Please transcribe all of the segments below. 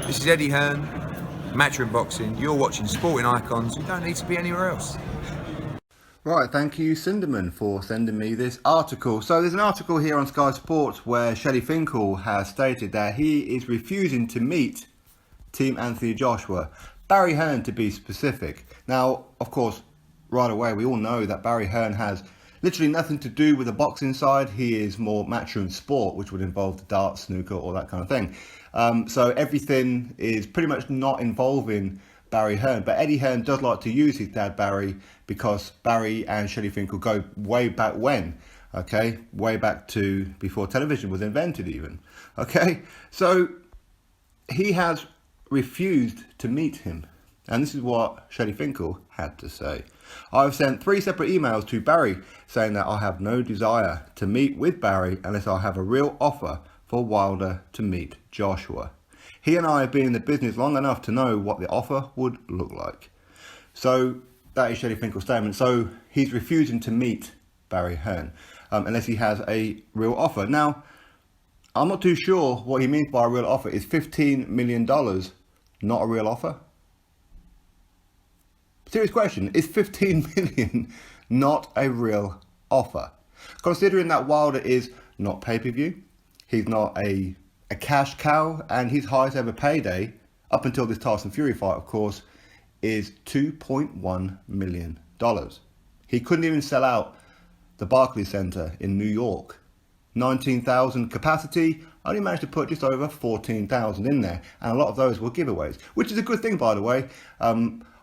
This is Eddie Hearn, Matchroom Boxing. You're watching Sporting Icons. You don't need to be anywhere else. Right, thank you Cinderman for sending me this article. So there's an article here on Sky Sports where Shelly Finkel has stated that he is refusing to meet Team Anthony Joshua, Barry Hearn to be specific. Now, of course, right away we all know that Barry Hearn has literally nothing to do with the boxing side. He is more matchroom sport, which would involve the darts, snooker, all that kind of thing. So everything is pretty much not involving Barry Hearn. But Eddie Hearn does like to use his dad Barry because Barry and Shelly Finkel go way back when. Okay, way back to before television was invented even. Okay, so he has refused to meet him. And this is what Shelly Finkel had to say. I've sent 3 separate emails to Barry saying that I have no desire to meet with Barry unless I have a real offer for Wilder to meet Joshua. He and I have been in the business long enough to know what the offer would look like. So that is Shelly Finkel's statement. So he's refusing to meet Barry Hearn unless he has a real offer. Now, I'm not too sure what he means by a real offer. Is $15 million not a real offer? Serious question, is 15 million not a real offer? Considering that Wilder is not pay-per-view, he's not a cash cow, and his highest ever payday, up until this Tyson Fury fight, of course, is $2.1 million. He couldn't even sell out the Barclays Center in New York. 19,000 capacity, only managed to put just over 14,000 in there, and a lot of those were giveaways, which is a good thing, by the way.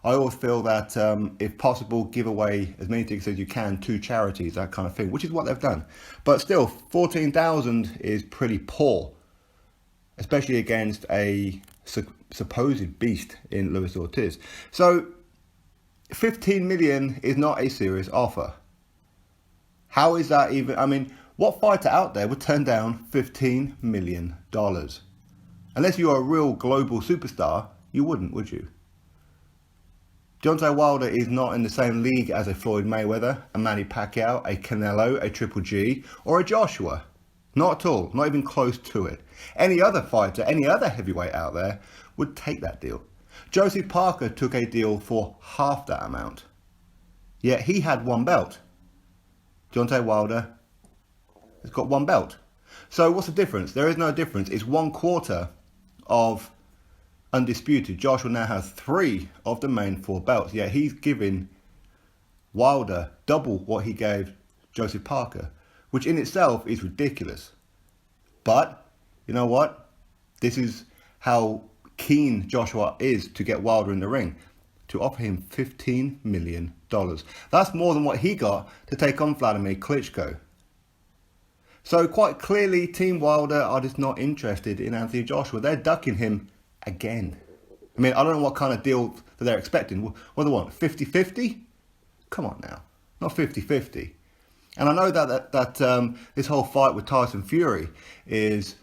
I always feel that if possible, give away as many tickets as you can to charities, that kind of thing, which is what they've done. But still, 14,000 is pretty poor, especially against a supposed beast in Luis Ortiz. So 15 million is not a serious offer. How is that even? I mean, what fighter out there would turn down $15 million? Unless you're a real global superstar, you wouldn't, would you? Deontay Wilder is not in the same league as a Floyd Mayweather, a Manny Pacquiao, a Canelo, a Triple G, or a Joshua. Not at all, not even close to it. Any other fighter, any other heavyweight out there would take that deal. Joseph Parker took a deal for half that amount. Yet he had 1 belt. Deontay Wilder has got 1 belt. So what's the difference? There is no difference. It's 1/4 of undisputed. Joshua now has 3 of the main 4 belts. Yet he's giving Wilder double what he gave Joseph Parker, which in itself is ridiculous. But you know what? This is how keen Joshua is to get Wilder in the ring, to offer him $15 million. That's more than what he got to take on Vladimir Klitschko. So quite clearly, Team Wilder are just not interested in Anthony Joshua. They're ducking him again. I mean, I don't know what kind of deal that they're expecting. What do they want, 50-50? Come on now, not 50-50. And I know that this whole fight with Tyson Fury is,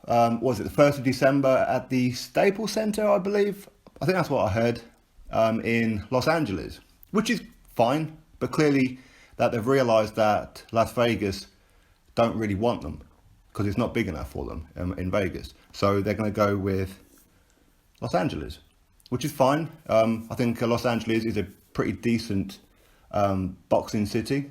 was it the 1st of December at the Staples Center, I believe? I think that's what I heard, in Los Angeles, which is fine, but clearly that they've realized that Las Vegas don't really want them because it's not big enough for them in Vegas. So they're going to go with Los Angeles, which is fine. I think Los Angeles is a pretty decent boxing city.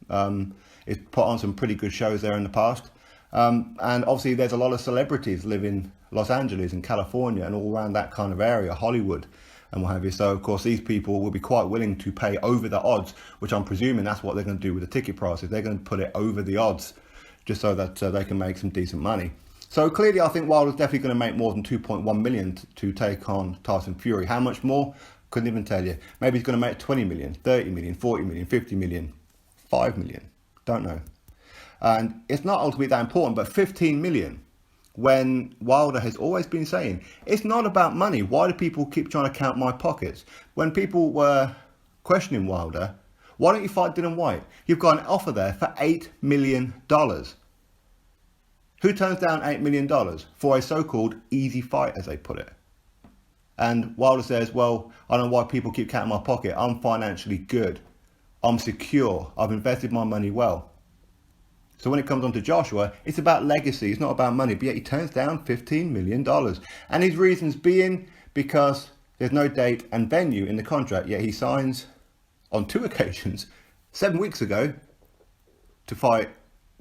It's put on some pretty good shows there in the past. And obviously there's a lot of celebrities live in Los Angeles and California and all around that kind of area, Hollywood and what have you. So of course these people will be quite willing to pay over the odds, which I'm presuming that's what they're going to do with the ticket prices. They're going to put it over the odds just so that they can make some decent money. So clearly I think Wilder's definitely going to make more than 2.1 million to take on Tyson Fury. How much more? Couldn't even tell you. Maybe he's going to make 20 million, 30 million, 40 million, 50 million, 5 million. Don't know. And it's not ultimately that important, but 15 million, when Wilder has always been saying, it's not about money. Why do people keep trying to count my pockets? When people were questioning Wilder, why don't you fight Dylan White? You've got an offer there for $8 million. Who turns down $8 million for a so-called easy fight, as they put it? And Wilder says, well, I don't know why people keep counting my pocket. I'm financially good. I'm secure. I've invested my money well. So when it comes on to Joshua, it's about legacy, it's not about money. But yet he turns down $15 million. And his reasons being because there's no date and venue in the contract. Yet he signs on 2 occasions, 7 weeks ago, to fight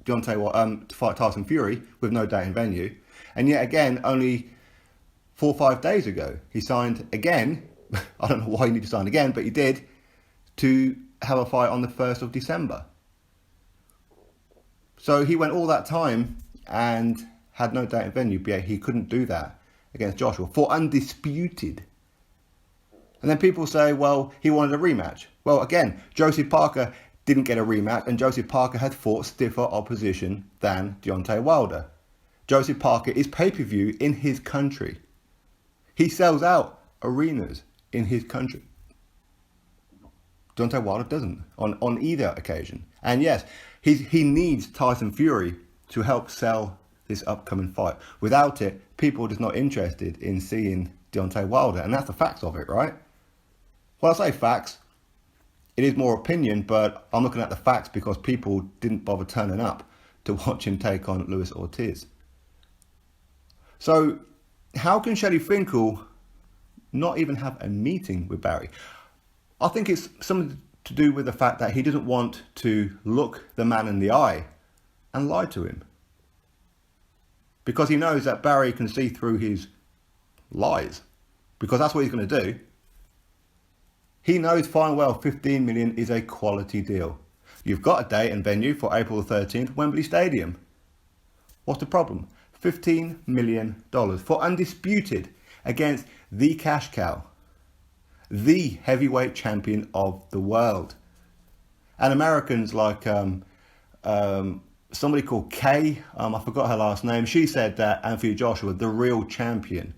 Tyson Fury with no date and venue. And yet again, only 4 or 5 days ago, he signed again. I don't know why he needed to sign again, but he did, to have a fight on the 1st of December. So he went all that time and had no date and venue, but yet he couldn't do that against Joshua for undisputed. And then people say, well, he wanted a rematch. Well, again, Josie Parker didn't get a rematch, and Josie Parker had fought stiffer opposition than Deontay Wilder. Josie Parker is pay-per-view in his country. He sells out arenas in his country. Deontay Wilder doesn't on either occasion. And yes, he needs Tyson Fury to help sell this upcoming fight. Without it, people are just not interested in seeing Deontay Wilder. And that's the facts of it, right? Well, I say facts. It is more opinion, but I'm looking at the facts because people didn't bother turning up to watch him take on Luis Ortiz. So how can Shelly Finkel not even have a meeting with Barry? I think it's something to do with the fact that he doesn't want to look the man in the eye and lie to him. Because he knows that Barry can see through his lies. Because that's what he's going to do. He knows fine well 15 million is a quality deal. You've got a date and venue for April the 13th, Wembley Stadium. What's the problem? $15 million for undisputed against the cash cow, the heavyweight champion of the world. And Americans like somebody called Kay, I forgot her last name, she said that Anthony Joshua, the real champion.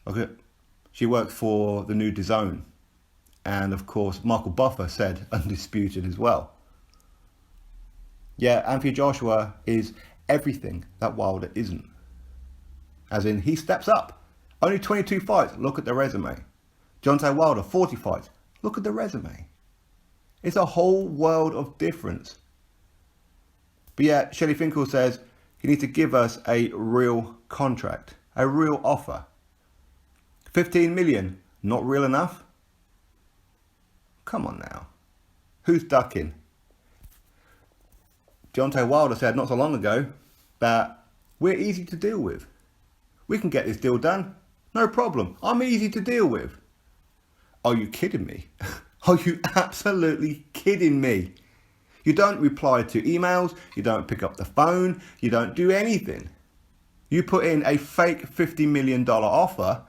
Okay. She worked for the new DAZN. And of course, Michael Buffer said undisputed as well. Yeah, Anthony Joshua is everything that Wilder isn't. As in, he steps up. Only 22 fights, look at the resume. Deontay Wilder, 40 fights, look at the resume. It's a whole world of difference. But yet, Shelly Finkel says you need to give us a real contract, a real offer. 15 million, not real enough? Come on now. Who's ducking? Deontay Wilder said not so long ago that we're easy to deal with. We can get this deal done. No problem. I'm easy to deal with. Are you kidding me? Are you absolutely kidding me? You don't reply to emails. You don't pick up the phone. You don't do anything. You put in a fake $50 million offer.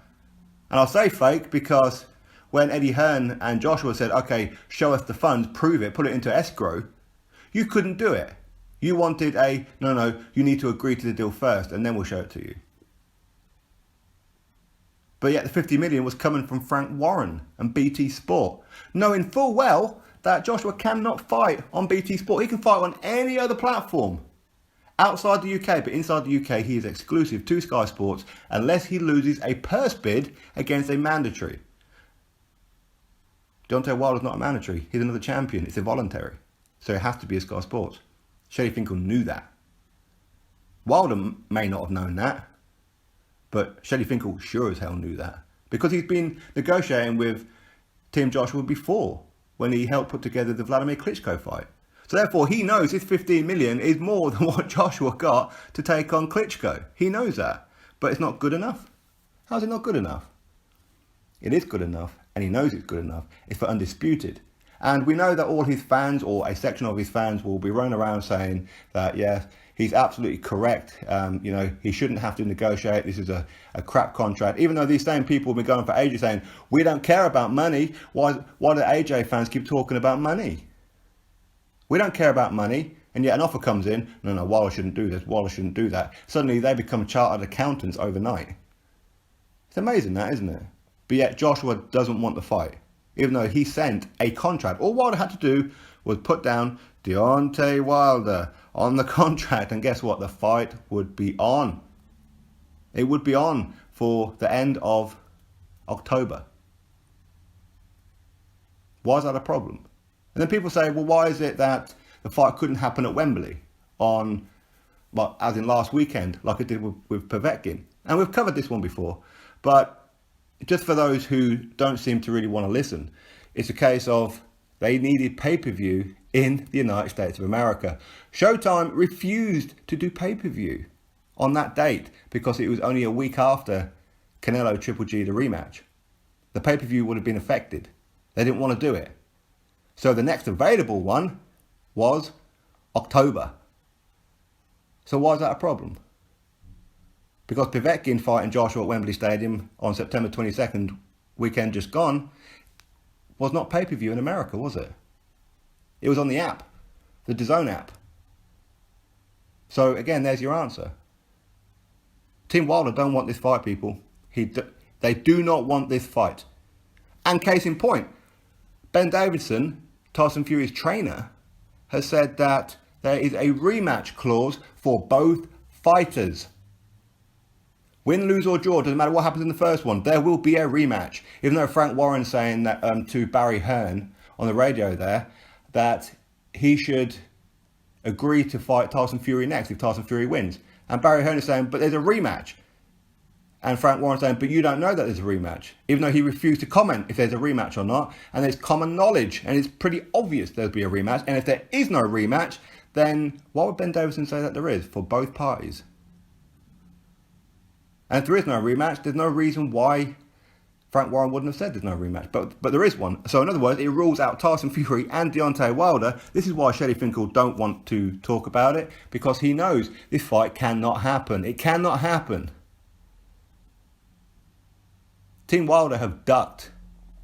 And I'll say fake because when Eddie Hearn and Joshua said, okay, show us the funds, prove it, put it into escrow, you couldn't do it. You wanted no, you need to agree to the deal first and then we'll show it to you. But yet the 50 million was coming from Frank Warren and BT Sport, knowing full well that Joshua cannot fight on BT Sport. He can fight on any other platform outside the UK, but inside the UK he is exclusive to Sky Sports unless he loses a purse bid against a mandatory. Deontay Wilder's not a mandatory. He's another champion. It's a voluntary. So it has to be a Sky Sports. Shelly Finkel knew that. Wilder may not have known that, but Shelly Finkel sure as hell knew that. Because he's been negotiating with Team Joshua before, when he helped put together the Vladimir Klitschko fight. So therefore he knows his 15 million is more than what Joshua got to take on Klitschko. He knows that. But it's not good enough. How's it not good enough? It is good enough, and he knows it's good enough. It's for undisputed. And we know that all his fans, or a section of his fans, will be running around saying that, yeah, he's absolutely correct. He shouldn't have to negotiate. This is a crap contract. Even though these same people have been going for ages saying, we don't care about money. Why do AJ fans keep talking about money? We don't care about money. And yet an offer comes in. No, Wilder shouldn't do this. Wilder shouldn't do that. Suddenly they become chartered accountants overnight. It's amazing that, isn't it? But yet Joshua doesn't want the fight. Even though he sent a contract. All Wilder had to do was put down Deontay Wilder on the contract. And guess what? The fight would be on. It would be on for the end of October. Why is that a problem? And then people say, well, why is it that the fight couldn't happen at Wembley on, well, as in last weekend, like it did with Povetkin. And we've covered this one before, but just for those who don't seem to really want to listen, it's a case of they needed pay-per-view in the United States of America. Showtime refused to do pay-per-view on that date because it was only a week after Canelo Triple G, the rematch. The pay-per-view would have been affected. They didn't want to do it. So the next available one was October. So why is that a problem? Because Povetkin fighting Joshua at Wembley Stadium on September 22nd, weekend just gone, was not pay-per-view in America, was it? It was on the app, the DAZN app. So again, there's your answer. Team Wilder don't want this fight, people. They do not want this fight. And case in point, Ben Davison, Tyson Fury's trainer, has said that there is a rematch clause for both fighters. Win, lose or draw, doesn't matter what happens in the first one, there will be a rematch. Even though Frank Warren's saying that to Barry Hearn on the radio there, that he should agree to fight Tyson Fury next if Tyson Fury wins. And Barry Hearn is saying, but there's a rematch. And Frank Warren's saying, but you don't know that there's a rematch. Even though he refused to comment if there's a rematch or not. And there's common knowledge. And it's pretty obvious there'll be a rematch. And if there is no rematch, then why would Ben Davison say that there is for both parties? And if there is no rematch, there's no reason why Frank Warren wouldn't have said there's no rematch. But there is one. So in other words, it rules out Tyson Fury and Deontay Wilder. This is why Shelly Finkel don't want to talk about it. Because he knows this fight cannot happen. It cannot happen. Team Wilder have ducked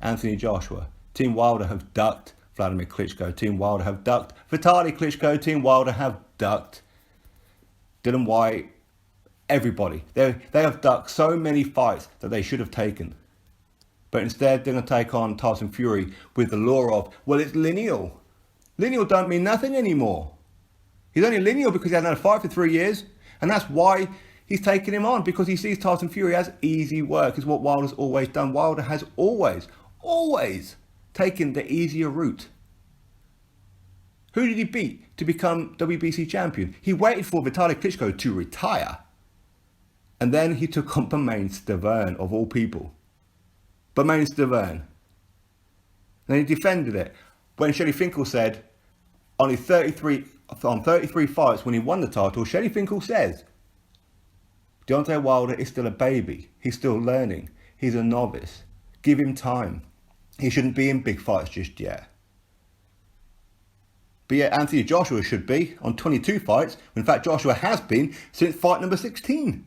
Anthony Joshua. Team Wilder have ducked Vladimir Klitschko. Team Wilder have ducked Vitaly Klitschko. Team Wilder have ducked Dylan White. Everybody. They have ducked so many fights that they should have taken. But instead, they're going to take on Tyson Fury with the lure of, well, it's lineal. Lineal don't mean nothing anymore. He's only lineal because he hasn't had a fight for 3 years. And that's why he's taking him on, because he sees Tyson Fury as easy work, is what Wilder's always done. Wilder has always taken the easier route. Who did he beat to become WBC champion? He waited for Vitaly Klitschko to retire. And then he took on Bermane Stiverne, of all people. Bermane Stiverne. Then he defended it. When Shelly Finkel said, on 33 fights when he won the title, Shelly Finkel says, Deontay Wilder is still a baby. He's still learning. He's a novice. Give him time. He shouldn't be in big fights just yet. But yet Anthony Joshua should be on 22 fights. In fact, Joshua has been since fight number 15.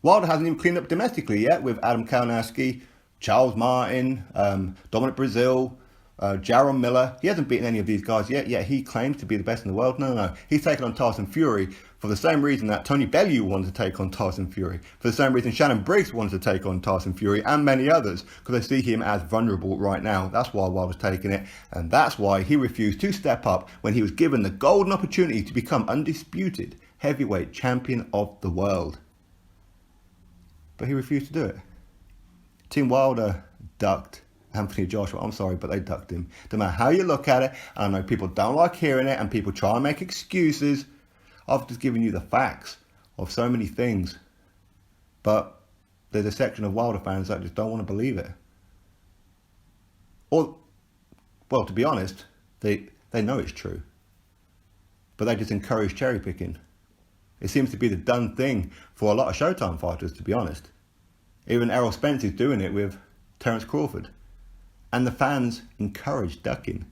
Wilder hasn't even cleaned up domestically yet with Adam Kalinowski, Charles Martin, Dominic Brazil, Jaron Miller. He hasn't beaten any of these guys yet he claims to be the best in the world. No. He's taken on Tyson Fury for the same reason that Tony Bellew wanted to take on Tyson Fury. For the same reason Shannon Briggs wanted to take on Tyson Fury, and many others, because they see him as vulnerable right now. That's why Wilder's taking it, and that's why he refused to step up when he was given the golden opportunity to become undisputed heavyweight champion of the world. But he refused to do it. Team Wilder ducked Anthony Joshua. I'm sorry, but they ducked him. No matter how you look at it, and I know people don't like hearing it, and people try and make excuses. I've just given you the facts of so many things. But there's a section of Wilder fans that just don't want to believe it. Or, well, to be honest, they know it's true. But they just encourage cherry picking. It seems to be the done thing for a lot of Showtime fighters, to be honest. Even Errol Spence is doing it with Terence Crawford. And the fans encourage ducking.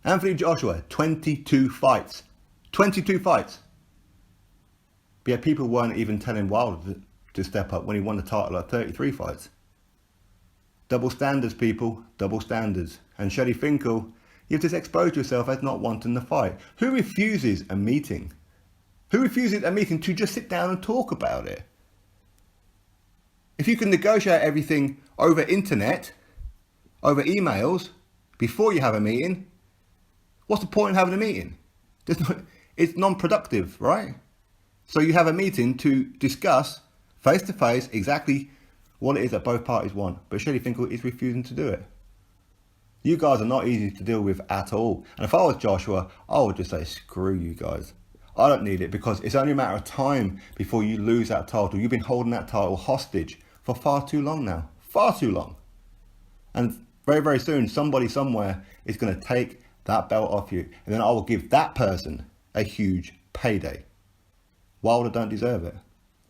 Anthony Joshua, 22 fights. 22 fights. But yet people weren't even telling Wilder to step up when he won the title at 33 fights. Double standards, people. Double standards. And Shelly Finkel, you've just exposed yourself as not wanting the fight. Who refuses a meeting? Who refuses a meeting to just sit down and talk about it? If you can negotiate everything over internet, over emails, before you have a meeting, what's the point of having a meeting? It's non-productive, right? So you have a meeting to discuss face-to-face exactly what it is that both parties want. But Shelly Finkel is refusing to do it. You guys are not easy to deal with at all. And if I was Joshua, I would just say, screw you guys. I don't need it, because it's only a matter of time before you lose that title. You've been holding that title hostage for far too long now. Far too long. And very, very soon, somebody somewhere is going to take that belt off you. And then I will give that person a huge payday. Wilder don't deserve it.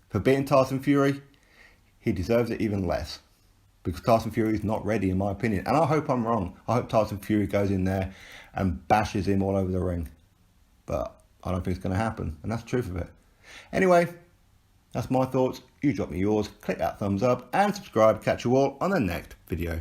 For beating Tyson Fury, he deserves it even less. Because Tyson Fury is not ready, in my opinion. And I hope I'm wrong. I hope Tyson Fury goes in there and bashes him all over the ring. But I don't think it's going to happen. And that's the truth of it. Anyway, that's my thoughts. You drop me yours. Click that thumbs up and subscribe. Catch you all on the next video.